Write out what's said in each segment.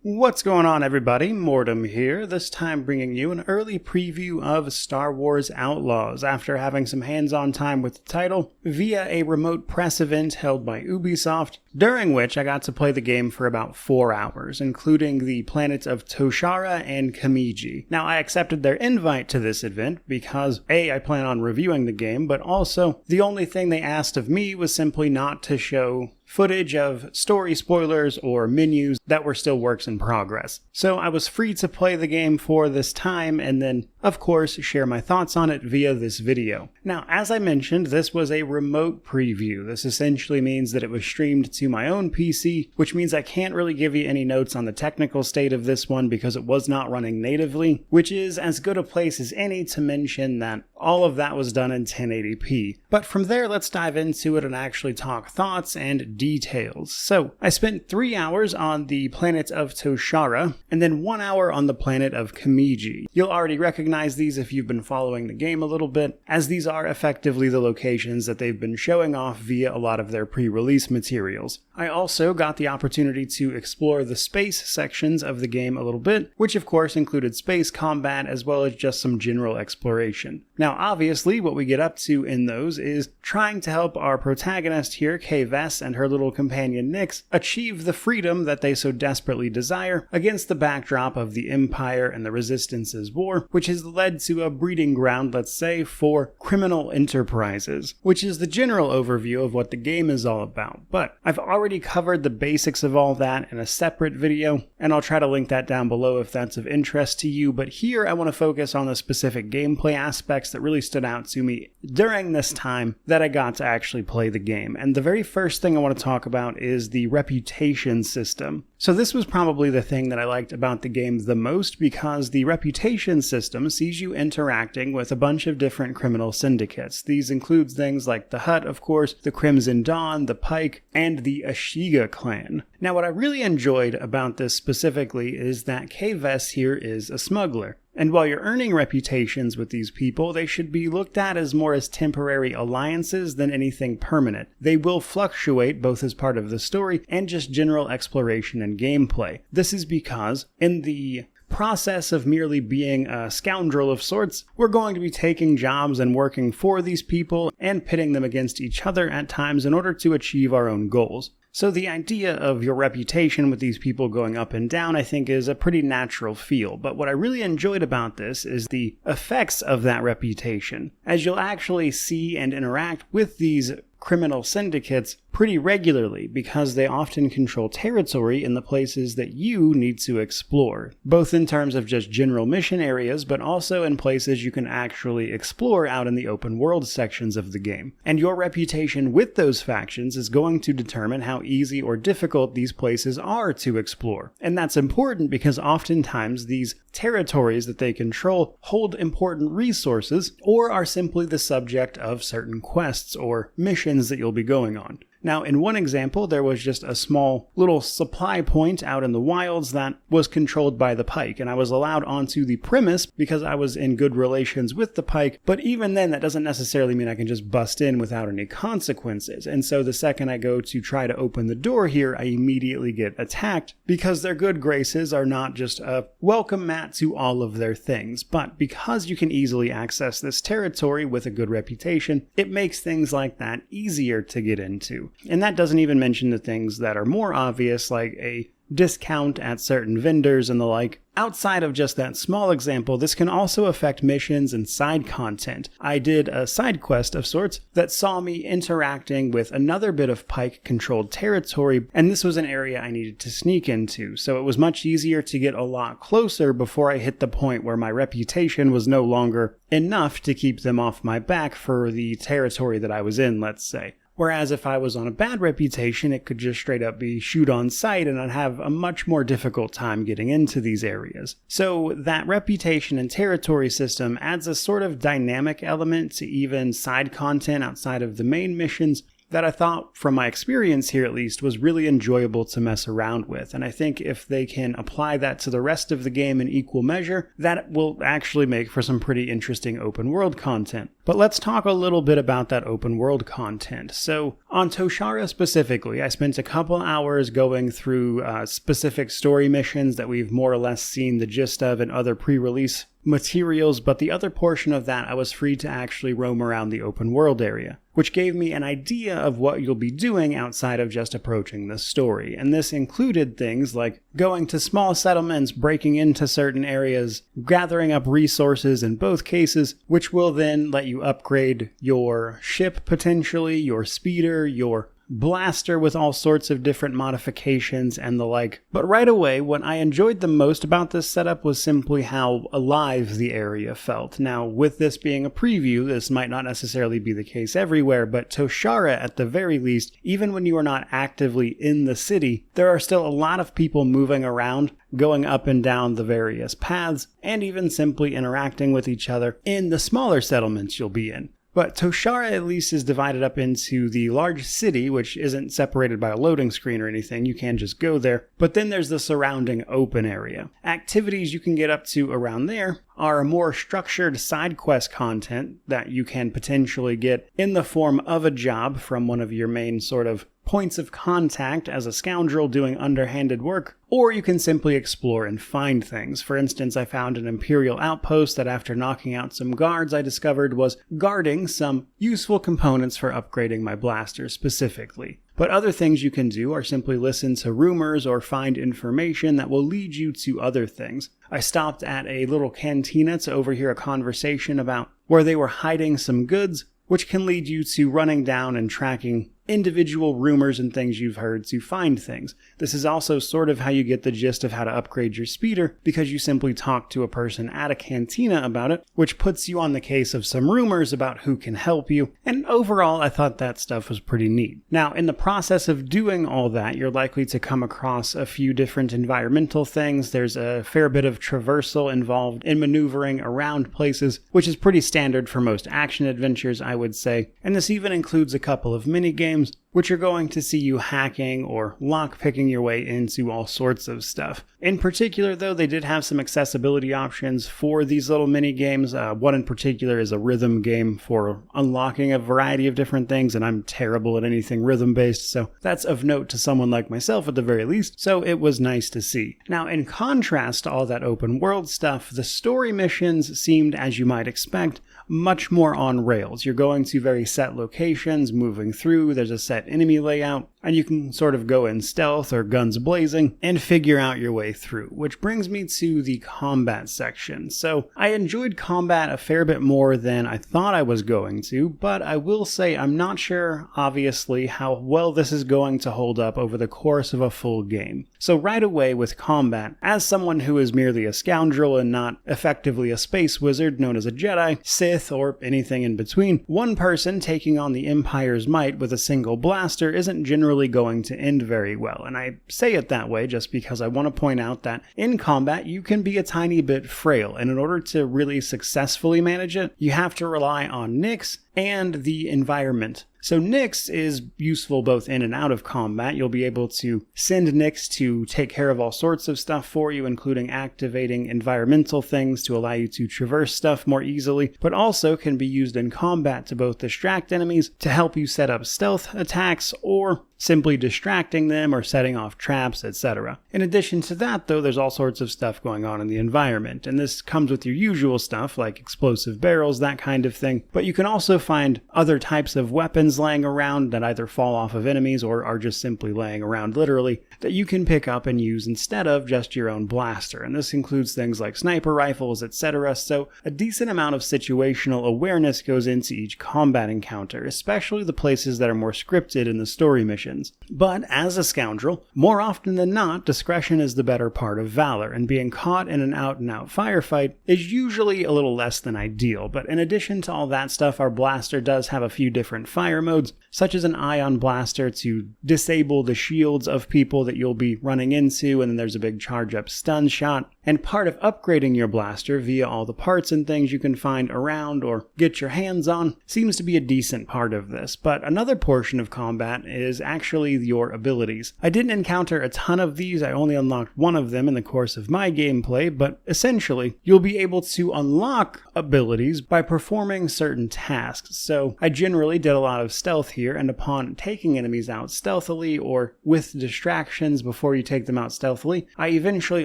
What's going on, everybody? Mortem here, this time bringing you an early preview of Star Wars Outlaws after having some hands-on time with the title via a remote press event held by Ubisoft, during which I got to play the game for about 4 hours, including the planets of Toshara and Kamiji. Now, I accepted their invite to this event because A, I plan on reviewing the game, but also the only thing they asked of me was simply not to show footage of story spoilers or menus that were still works in progress. So I was free to play the game for this time and then, of course, share my thoughts on it via this video. Now, as I mentioned, this was a remote preview. This essentially means that it was streamed to my own PC, which means I can't really give you any notes on the technical state of this one because it was not running natively, which is as good a place as any to mention that all of that was done in 1080p. But from there, let's dive into it and actually talk thoughts and details. So, I spent 3 hours on the planet of Toshara, and then 1 hour on the planet of Kamiji. You'll already recognize these if you've been following the game a little bit, as these are effectively the locations that they've been showing off via a lot of their pre-release materials. I also got the opportunity to explore the space sections of the game a little bit, which of course included space combat as well as just some general exploration. Now, obviously, what we get up to in those is trying to help our protagonist here, Kves, and her little companion Nyx, achieve the freedom that they so desperately desire against the backdrop of the Empire and the Resistance's war, which has led to a breeding ground, let's say, for criminal enterprises, which is the general overview of what the game is all about. But I've already covered the basics of all that in a separate video, and I'll try to link that down below if that's of interest to you, but here I want to focus on the specific gameplay aspects that really stood out to me during this time that I got to actually play the game. And the very first thing I want to talk about is the reputation system. So this was probably the thing that I liked about the game the most because the reputation system sees you interacting with a bunch of different criminal syndicates. These include things like the Hutt, of course, the Crimson Dawn, the Pike, and the Ashiga clan. Now, what I really enjoyed about this specifically is that Kves here is a smuggler. And while you're earning reputations with these people, they should be looked at as more as temporary alliances than anything permanent. They will fluctuate both as part of the story and just general exploration and gameplay. This is because in the process of merely being a scoundrel of sorts, we're going to be taking jobs and working for these people and pitting them against each other at times in order to achieve our own goals. So the idea of your reputation with these people going up and down, I think, is a pretty natural feel. But what I really enjoyed about this is the effects of that reputation, as you'll actually see and interact with these criminal syndicates pretty regularly because they often control territory in the places that you need to explore, both in terms of just general mission areas, but also in places you can actually explore out in the open world sections of the game. And your reputation with those factions is going to determine how easy or difficult these places are to explore. And that's important because oftentimes these territories that they control hold important resources or are simply the subject of certain quests or missions that you'll be going on. Now, in one example, there was just a small little supply point out in the wilds that was controlled by the Pike, and I was allowed onto the premise because I was in good relations with the Pike, but even then, that doesn't necessarily mean I can just bust in without any consequences, and so the second I go to try to open the door here, I immediately get attacked because their good graces are not just a welcome mat to all of their things, but because you can easily access this territory with a good reputation, it makes things like that easier to get into. And that doesn't even mention the things that are more obvious, like a discount at certain vendors and the like. Outside of just that small example, this can also affect missions and side content. I did a side quest of sorts that saw me interacting with another bit of Pike-controlled territory, and this was an area I needed to sneak into, so it was much easier to get a lot closer before I hit the point where my reputation was no longer enough to keep them off my back for the territory that I was in, let's say. Whereas if I was on a bad reputation, it could just straight up be shoot on sight and I'd have a much more difficult time getting into these areas. So that reputation and territory system adds a sort of dynamic element to even side content outside of the main missions, that I thought, from my experience here at least, was really enjoyable to mess around with. And I think if they can apply that to the rest of the game in equal measure, that will actually make for some pretty interesting open world content. But let's talk a little bit about that open world content. So on Toshara specifically, I spent a couple hours going through specific story missions that we've more or less seen the gist of in other pre-release materials, but the other portion of that I was free to actually roam around the open world area, which gave me an idea of what you'll be doing outside of just approaching the story. And this included things like going to small settlements, breaking into certain areas, gathering up resources in both cases, which will then let you upgrade your ship potentially, your speeder, your blaster with all sorts of different modifications and the like. But right away, what I enjoyed the most about this setup was simply how alive the area felt. Now, with this being a preview, this might not necessarily be the case everywhere, but Toshara, at the very least, even when you are not actively in the city, there are still a lot of people moving around, going up and down the various paths, and even simply interacting with each other in the smaller settlements you'll be in. But Toshara at least is divided up into the large city, which isn't separated by a loading screen or anything, you can just go there. But then there's the surrounding open area. Activities you can get up to around there are more structured side quest content that you can potentially get in the form of a job from one of your main sort of points of contact as a scoundrel doing underhanded work, or you can simply explore and find things. For instance, I found an Imperial outpost that after knocking out some guards I discovered was guarding some useful components for upgrading my blaster specifically. But other things you can do are simply listen to rumors or find information that will lead you to other things. I stopped at a little cantina to overhear a conversation about where they were hiding some goods, which can lead you to running down and tracking individual rumors and things you've heard to find things. This is also sort of how you get the gist of how to upgrade your speeder, because you simply talk to a person at a cantina about it, which puts you on the case of some rumors about who can help you, and overall I thought that stuff was pretty neat. Now, in the process of doing all that, you're likely to come across a few different environmental things. There's a fair bit of traversal involved in maneuvering around places, which is pretty standard for most action adventures, I would say, and this even includes a couple of mini-games which are going to see you hacking or lock-picking your way into all sorts of stuff. In particular, though, they did have some accessibility options for these little mini-games. One in particular is a rhythm game for unlocking a variety of different things, and I'm terrible at anything rhythm-based, so that's of note to someone like myself at the very least, so it was nice to see. Now, in contrast to all that open-world stuff, the story missions seemed, as you might expect, much more on rails. You're going to very set locations, moving through, there's a set enemy layout, and you can sort of go in stealth or guns blazing and figure out your way through, which brings me to the combat section. So I enjoyed combat a fair bit more than I thought I was going to, but I will say I'm not sure, obviously, how well this is going to hold up over the course of a full game. So right away with combat, as someone who is merely a scoundrel and not effectively a space wizard known as a Jedi, Sith, or anything in between, one person taking on the Empire's might with a single blaster isn't generally going to end very well. And I say it that way just because I want to point out that in combat you can be a tiny bit frail, and in order to really successfully manage it, you have to rely on Nyx and the environment. So Nyx is useful both in and out of combat. You'll be able to send Nyx to take care of all sorts of stuff for you, including activating environmental things to allow you to traverse stuff more easily, but also can be used in combat to both distract enemies, to help you set up stealth attacks, or simply distracting them or setting off traps, etc. In addition to that, though, there's all sorts of stuff going on in the environment, and this comes with your usual stuff like explosive barrels, that kind of thing, but you can also find other types of weapons laying around that either fall off of enemies or are just simply laying around literally that you can pick up and use instead of just your own blaster, and this includes things like sniper rifles, etc. So a decent amount of situational awareness goes into each combat encounter, especially the places that are more scripted in the story missions. But as a scoundrel, more often than not, discretion is the better part of valor, and being caught in an out-and-out firefight is usually a little less than ideal. But in addition to all that stuff, our blaster does have a few different fire modes, such as an ion blaster to disable the shields of people that you'll be running into, and then there's a big charge-up stun shot. and part of upgrading your blaster via all the parts and things you can find around or get your hands on seems to be a decent part of this, but another portion of combat is actually your abilities. I didn't encounter a ton of these, I only unlocked one of them in the course of my gameplay, but essentially, you'll be able to unlock abilities by performing certain tasks. So I generally did a lot of stealth here, and upon taking enemies out stealthily or with distractions before you take them out stealthily, I eventually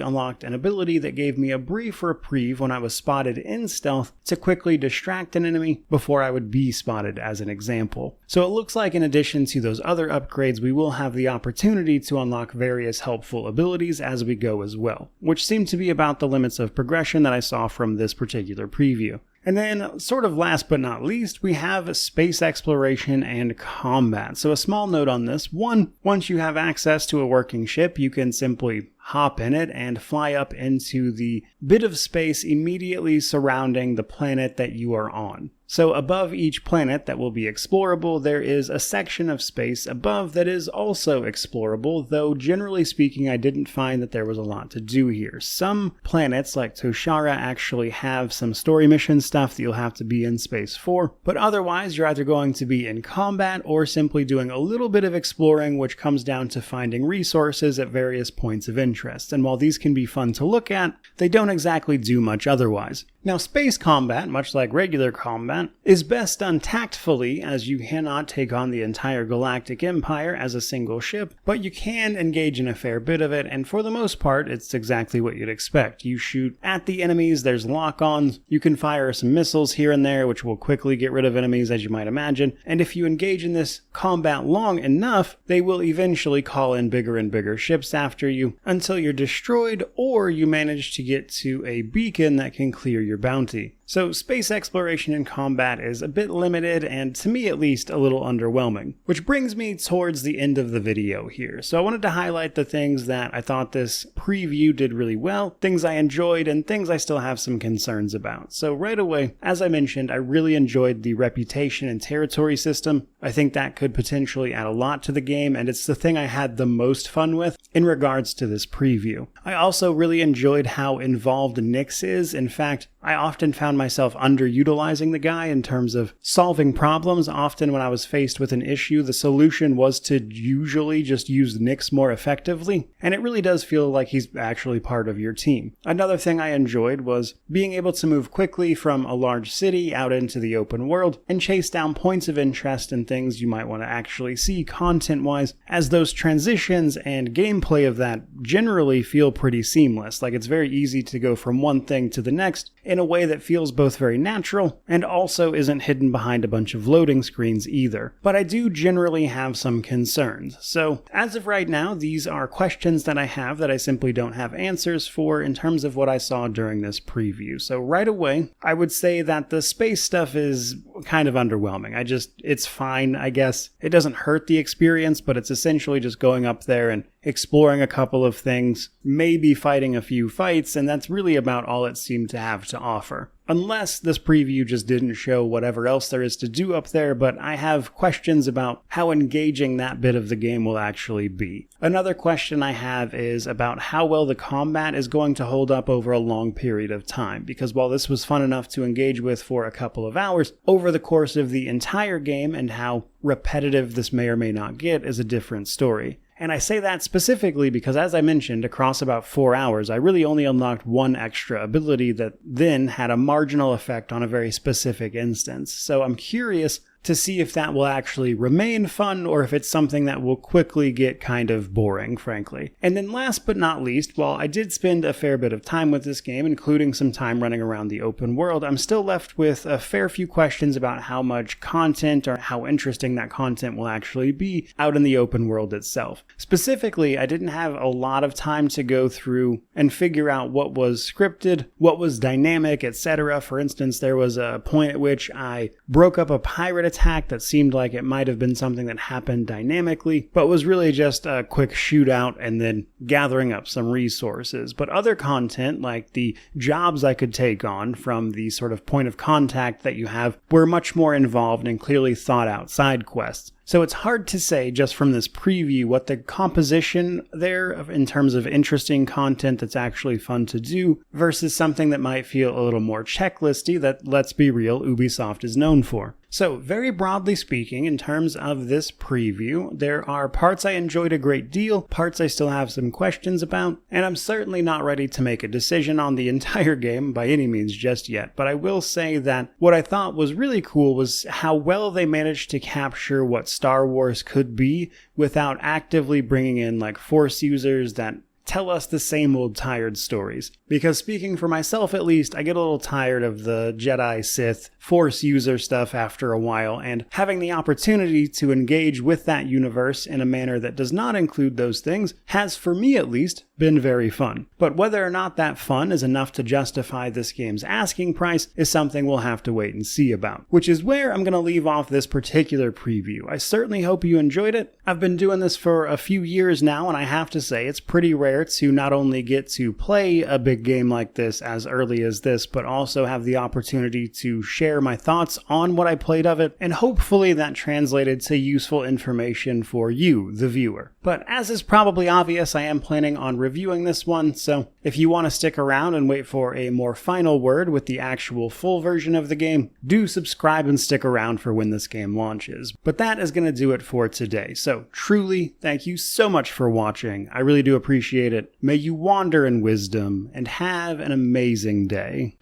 unlocked an ability that gave me a brief reprieve when I was spotted in stealth to quickly distract an enemy before I would be spotted, as an example. So it looks like in addition to those other upgrades, we will have the opportunity to unlock various helpful abilities as we go as well, which seem to be about the limits of progression that I saw from this particular preview. And then, sort of last but not least, we have space exploration and combat. So a small note on this. One, once you have access to a working ship, you can simply hop in it and fly up into the bit of space immediately surrounding the planet that you are on. So above each planet that will be explorable, there is a section of space above that is also explorable, though generally speaking I didn't find that there was a lot to do here. Some planets like Toshara actually have some story mission stuff that you'll have to be in space for, but otherwise you're either going to be in combat or simply doing a little bit of exploring, which comes down to finding resources at various points of interest. And while these can be fun to look at, they don't exactly do much otherwise. Now, space combat, much like regular combat, is best done tactfully, as you cannot take on the entire galactic empire as a single ship, but you can engage in a fair bit of it, and for the most part, it's exactly what you'd expect. You shoot at the enemies, there's lock-ons, you can fire some missiles here and there, which will quickly get rid of enemies, as you might imagine, and if you engage in this combat long enough, they will eventually call in bigger and bigger ships after you, until you're destroyed, or you manage to get to a beacon that can clear your bounty. So space exploration and combat is a bit limited and, to me at least, a little underwhelming. Which brings me towards the end of the video here. So I wanted to highlight the things that I thought this preview did really well, things I enjoyed, and things I still have some concerns about. So right away, as I mentioned, I really enjoyed the reputation and territory system. I think that could potentially add a lot to the game, and it's the thing I had the most fun with in regards to this preview. I also really enjoyed how involved Nyx is. In fact, I often found myself underutilizing the guy in terms of solving problems. Often when I was faced with an issue, the solution was to usually just use Nyx more effectively, and it really does feel like he's actually part of your team. Another thing I enjoyed was being able to move quickly from a large city out into the open world and chase down points of interest and things you might want to actually see content-wise, as those transitions and gameplay of that generally feel pretty seamless. Like, it's very easy to go from one thing to the next in a way that feels both very natural and also isn't hidden behind a bunch of loading screens either. But I do generally have some concerns. So as of right now, these are questions that I have that I simply don't have answers for in terms of what I saw during this preview. So right away, I would say that the space stuff is kind of underwhelming. It's fine, I guess. It doesn't hurt the experience, but it's essentially just going up there and exploring a couple of things, maybe fighting a few fights, and that's really about all it seemed to have to offer. Unless this preview just didn't show whatever else there is to do up there, but I have questions about how engaging that bit of the game will actually be. Another question I have is about how well the combat is going to hold up over a long period of time, because while this was fun enough to engage with for a couple of hours, over the course of the entire game and how repetitive this may or may not get is a different story. And I say that specifically because, as I mentioned, across about 4 hours, I really only unlocked one extra ability that then had a marginal effect on a very specific instance. So I'm curious to see if that will actually remain fun or if it's something that will quickly get kind of boring, frankly. And then last but not least, while I did spend a fair bit of time with this game, including some time running around the open world, I'm still left with a fair few questions about how much content or how interesting that content will actually be out in the open world itself. Specifically, I didn't have a lot of time to go through and figure out what was scripted, what was dynamic, etc. For instance, there was a point at which I broke up a pirate attack that seemed like it might have been something that happened dynamically, but was really just a quick shootout and then gathering up some resources. But other content, like the jobs I could take on from the sort of point of contact that you have, were much more involved and clearly thought out side quests. So it's hard to say just from this preview what the composition there in terms of interesting content that's actually fun to do versus something that might feel a little more checklisty that, let's be real, Ubisoft is known for. So very broadly speaking, in terms of this preview, there are parts I enjoyed a great deal, parts I still have some questions about, and I'm certainly not ready to make a decision on the entire game by any means just yet. But I will say that what I thought was really cool was how well they managed to capture what Star Wars could be without actively bringing in like Force users that tell us the same old tired stories. Because speaking for myself at least, I get a little tired of the Jedi, Sith, Force user stuff after a while, and having the opportunity to engage with that universe in a manner that does not include those things has, for me at least, been very fun. But whether or not that fun is enough to justify this game's asking price is something we'll have to wait and see about, which is where I'm going to leave off this particular preview. I certainly hope you enjoyed it. I've been doing this for a few years now, and I have to say it's pretty rare to not only get to play a big game like this as early as this, but also have the opportunity to share my thoughts on what I played of it, and hopefully that translated to useful information for you, the viewer. But as is probably obvious, I am planning on reviewing this one, so if you want to stick around and wait for a more final word with the actual full version of the game, do subscribe and stick around for when this game launches. But that is going to do it for today, so truly, thank you so much for watching. I really do appreciate it. May you wander in wisdom and have an amazing day.